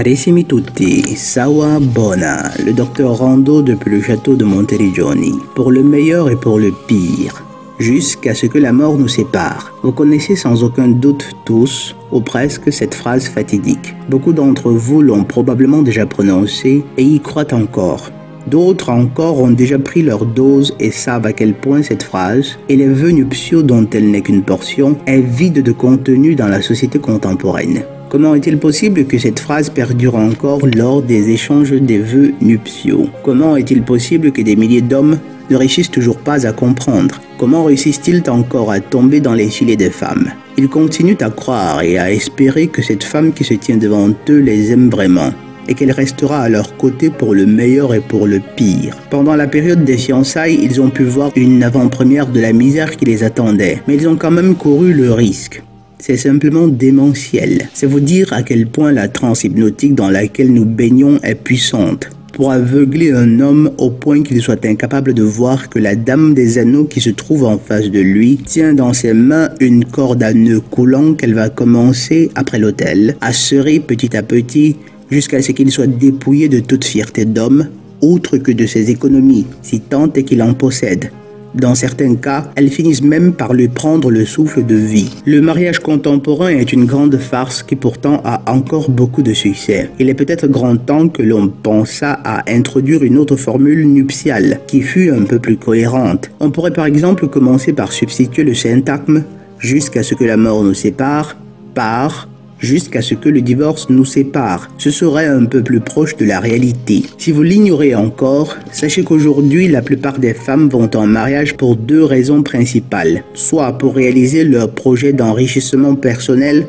Carissimi tutti, Sawa Bona, le docteur Rando depuis le château de Monteriggioni, pour le meilleur et pour le pire, jusqu'à ce que la mort nous sépare. Vous connaissez sans aucun doute tous, ou presque, cette phrase fatidique. Beaucoup d'entre vous l'ont probablement déjà prononcée et y croient encore. D'autres encore ont déjà pris leur dose et savent à quel point cette phrase, et les vœux nuptiaux dont elle n'est qu'une portion, est vide de contenu dans la société contemporaine. Comment est-il possible que cette phrase perdure encore lors des échanges des vœux nuptiaux? Comment est-il possible que des milliers d'hommes ne réussissent toujours pas à comprendre? Comment réussissent-ils encore à tomber dans les filets des femmes? Ils continuent à croire et à espérer que cette femme qui se tient devant eux les aime vraiment et qu'elle restera à leur côté pour le meilleur et pour le pire. Pendant la période des fiançailles, ils ont pu voir une avant-première de la misère qui les attendait, mais ils ont quand même couru le risque. C'est simplement démentiel. C'est vous dire à quel point la transe hypnotique dans laquelle nous baignons est puissante, pour aveugler un homme au point qu'il soit incapable de voir que la dame des anneaux qui se trouve en face de lui tient dans ses mains une corde à nœud coulant qu'elle va commencer, après l'autel, à serrer petit à petit jusqu'à ce qu'il soit dépouillé de toute fierté d'homme, outre que de ses économies, si tant est qu'il en possède. Dans certains cas, elles finissent même par lui prendre le souffle de vie. Le mariage contemporain est une grande farce qui pourtant a encore beaucoup de succès. Il est peut-être grand temps que l'on pensât à introduire une autre formule nuptiale, qui fût un peu plus cohérente. On pourrait par exemple commencer par substituer le syntagme « jusqu'à ce que la mort nous sépare » par « jusqu'à ce que le divorce nous sépare ». Ce serait un peu plus proche de la réalité. Si vous l'ignorez encore, sachez qu'aujourd'hui, la plupart des femmes vont en mariage pour deux raisons principales. Soit pour réaliser leur projet d'enrichissement personnel,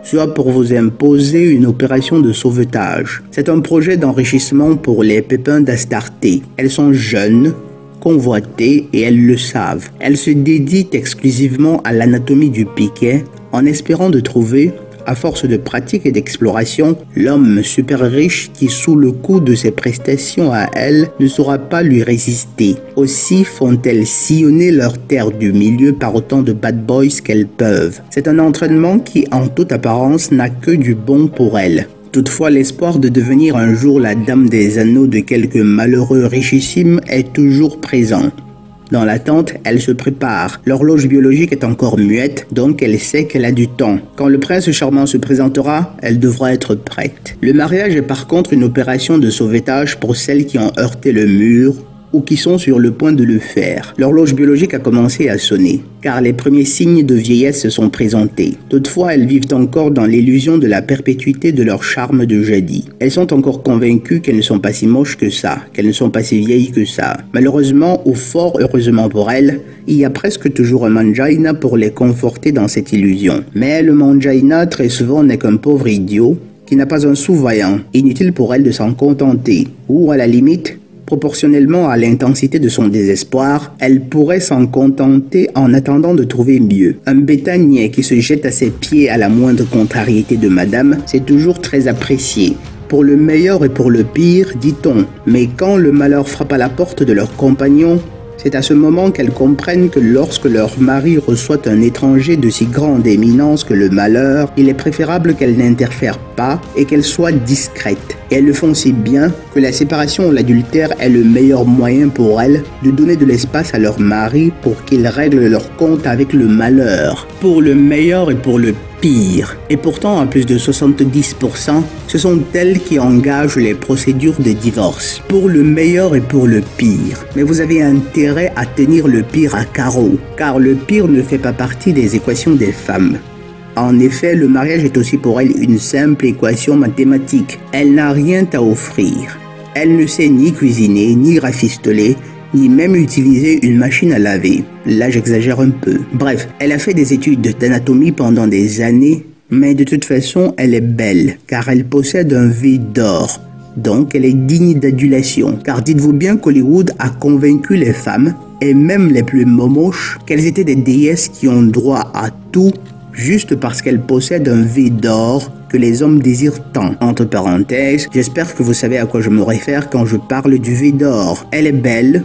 soit pour vous imposer une opération de sauvetage. C'est un projet d'enrichissement pour les pépins d'Astarté. Elles sont jeunes, convoitées et elles le savent. Elles se dédient exclusivement à l'anatomie du piquet en espérant de trouver, à force de pratique et d'exploration, l'homme super riche qui, sous le coup de ses prestations à elle, ne saura pas lui résister. Aussi font-elles sillonner leur terre du milieu par autant de bad boys qu'elles peuvent. C'est un entraînement qui, en toute apparence, n'a que du bon pour elles. Toutefois, l'espoir de devenir un jour la dame des anneaux de quelques malheureux richissimes est toujours présent. Dans l'attente, elle se prépare. L'horloge biologique est encore muette, donc elle sait qu'elle a du temps. Quand le prince charmant se présentera, elle devra être prête. Le mariage est par contre une opération de sauvetage pour celles qui ont heurté le mur ou qui sont sur le point de le faire. L'horloge biologique a commencé à sonner, car les premiers signes de vieillesse se sont présentés. Toutefois, elles vivent encore dans l'illusion de la perpétuité de leur charme de jadis. Elles sont encore convaincues qu'elles ne sont pas si moches que ça, qu'elles ne sont pas si vieilles que ça. Malheureusement, ou fort heureusement pour elles, il y a presque toujours un mangina pour les conforter dans cette illusion. Mais le mangina, très souvent, n'est qu'un pauvre idiot qui n'a pas un sou vaillant. Inutile pour elle de s'en contenter, ou à la limite, proportionnellement à l'intensité de son désespoir, elle pourrait s'en contenter en attendant de trouver mieux. Un bétanier qui se jette à ses pieds à la moindre contrariété de madame, c'est toujours très apprécié. Pour le meilleur et pour le pire, dit-on. Mais quand le malheur frappe à la porte de leur compagnon, c'est à ce moment qu'elles comprennent que lorsque leur mari reçoit un étranger de si grande éminence que le malheur, il est préférable qu'elles n'interfèrent pas et qu'elles soient discrètes. Et elles le font si bien que la séparation ou l'adultère est le meilleur moyen pour elles de donner de l'espace à leur mari pour qu'ils règlent leur compte avec le malheur. Pour le meilleur et pour le pire. Et pourtant, à plus de 70%, ce sont elles qui engagent les procédures de divorce. Pour le meilleur et pour le pire. Mais vous avez intérêt à tenir le pire à carreau, car le pire ne fait pas partie des équations des femmes. En effet, le mariage est aussi pour elle une simple équation mathématique. Elle n'a rien à offrir. Elle ne sait ni cuisiner, ni rafistoler, ni même utiliser une machine à laver. Là, j'exagère un peu. Bref, elle a fait des études d'anatomie pendant des années, mais de toute façon, elle est belle, car elle possède un V d'or. Donc, elle est digne d'adulation. Car dites-vous bien qu'Hollywood a convaincu les femmes, et même les plus momoches, qu'elles étaient des déesses qui ont droit à tout, juste parce qu'elles possèdent un V d'or que les hommes désirent tant. Entre parenthèses, j'espère que vous savez à quoi je me réfère quand je parle du V d'or. Elle est belle,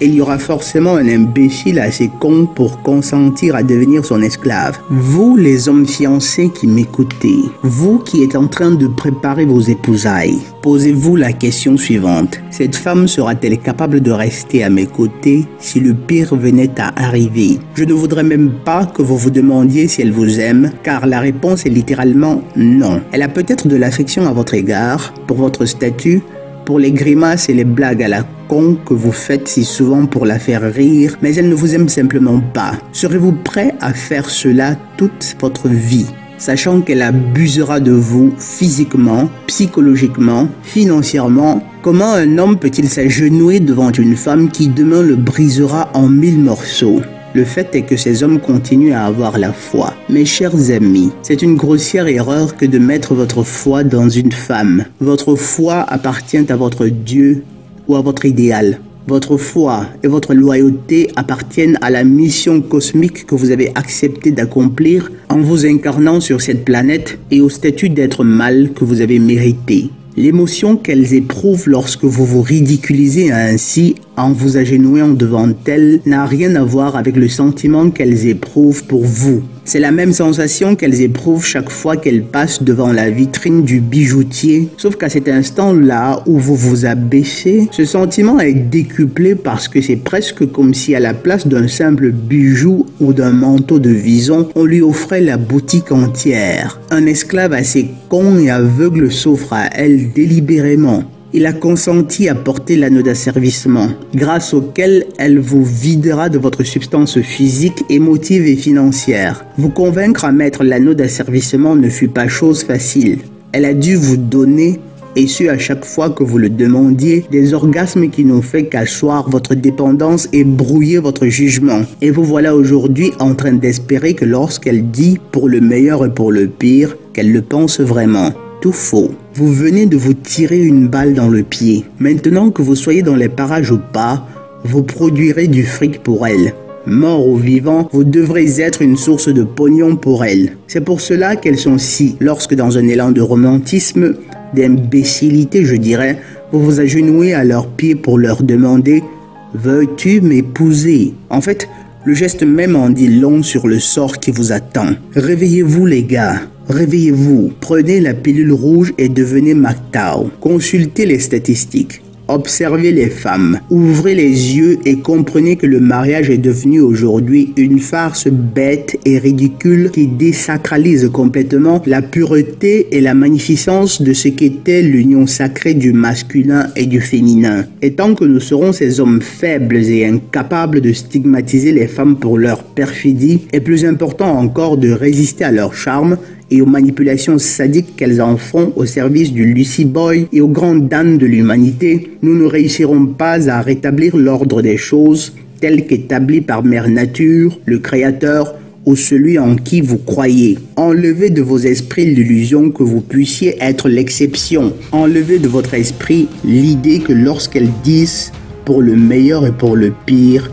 il y aura forcément un imbécile assez con pour consentir à devenir son esclave. Vous, les hommes fiancés qui m'écoutez, vous qui êtes en train de préparer vos épousailles, posez-vous la question suivante. Cette femme sera-t-elle capable de rester à mes côtés si le pire venait à arriver? Je ne voudrais même pas que vous vous demandiez si elle vous aime, car la réponse est littéralement non. Elle a peut-être de l'affection à votre égard, pour votre statut, pour les grimaces et les blagues à la con que vous faites si souvent pour la faire rire, mais elle ne vous aime simplement pas. Serez-vous prêt à faire cela toute votre vie, sachant qu'elle abusera de vous physiquement, psychologiquement, financièrement? Comment un homme peut-il s'agenouiller devant une femme qui demain le brisera en 1000 morceaux? Le fait est que ces hommes continuent à avoir la foi. Mes chers amis, c'est une grossière erreur que de mettre votre foi dans une femme. Votre foi appartient à votre Dieu ou à votre idéal. Votre foi et votre loyauté appartiennent à la mission cosmique que vous avez accepté d'accomplir en vous incarnant sur cette planète et au statut d'être mâle que vous avez mérité. L'émotion qu'elles éprouvent lorsque vous vous ridiculisez ainsi en vous agenouillant devant elles n'a rien à voir avec le sentiment qu'elles éprouvent pour vous. C'est la même sensation qu'elles éprouvent chaque fois qu'elles passent devant la vitrine du bijoutier, sauf qu'à cet instant-là où vous vous abaissez, ce sentiment est décuplé parce que c'est presque comme si à la place d'un simple bijou ou d'un manteau de vison, on lui offrait la boutique entière. Un esclave assez con et aveugle s'offre à elle délibérément. Il a consenti à porter l'anneau d'asservissement, grâce auquel elle vous videra de votre substance physique, émotive et financière. Vous convaincre à mettre l'anneau d'asservissement ne fut pas chose facile. Elle a dû vous donner, et ce à chaque fois que vous le demandiez, des orgasmes qui n'ont fait qu'asseoir votre dépendance et brouiller votre jugement. Et vous voilà aujourd'hui en train d'espérer que lorsqu'elle dit pour le meilleur et pour le pire, qu'elle le pense vraiment. Tout faux. Vous venez de vous tirer une balle dans le pied. Maintenant que vous soyez dans les parages ou pas, vous produirez du fric pour elle. Mort ou vivant, vous devrez être une source de pognon pour elle. C'est pour cela qu'elles sont si, lorsque dans un élan de romantisme, d'imbécilité je dirais, vous vous agenouillez à leurs pieds pour leur demander « Veux-tu m'épouser ?» En fait, le geste même en dit long sur le sort qui vous attend. Réveillez-vous les gars. Réveillez-vous, prenez la pilule rouge et devenez MGTOW. Consultez les statistiques. Observez les femmes, ouvrez les yeux et comprenez que le mariage est devenu aujourd'hui une farce bête et ridicule qui désacralise complètement la pureté et la magnificence de ce qu'était l'union sacrée du masculin et du féminin. Et tant que nous serons ces hommes faibles et incapables de stigmatiser les femmes pour leur perfidie, et plus important encore de résister à leur charme, et aux manipulations sadiques qu'elles en font au service du Lucy Boy et aux grandes dames de l'humanité, nous ne réussirons pas à rétablir l'ordre des choses tel qu'établi par Mère Nature, le Créateur ou celui en qui vous croyez. Enlevez de vos esprits l'illusion que vous puissiez être l'exception. Enlevez de votre esprit l'idée que lorsqu'elles disent pour le meilleur et pour le pire,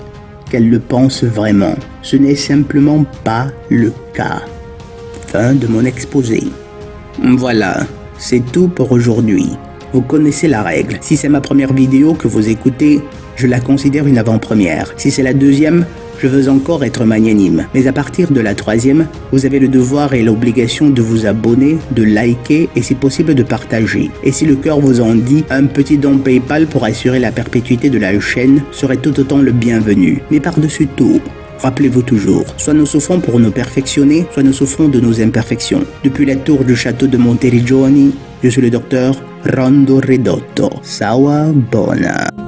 qu'elles le pensent vraiment. Ce n'est simplement pas le cas. Fin de mon exposé. Voilà, c'est tout pour aujourd'hui. Vous connaissez la règle. Si c'est ma première vidéo que vous écoutez, je la considère une avant-première. Si c'est la deuxième, je veux encore être magnanime. Mais à partir de la troisième, vous avez le devoir et l'obligation de vous abonner, de liker et si possible de partager. Et si le cœur vous en dit, un petit don PayPal pour assurer la perpétuité de la chaîne serait tout autant le bienvenu. Mais par-dessus tout, rappelez-vous toujours, soit nous souffrons pour nous perfectionner, soit nous souffrons de nos imperfections. Depuis la tour du château de Monteriggioni, je suis le docteur Rondo Ridotto. Sawabona.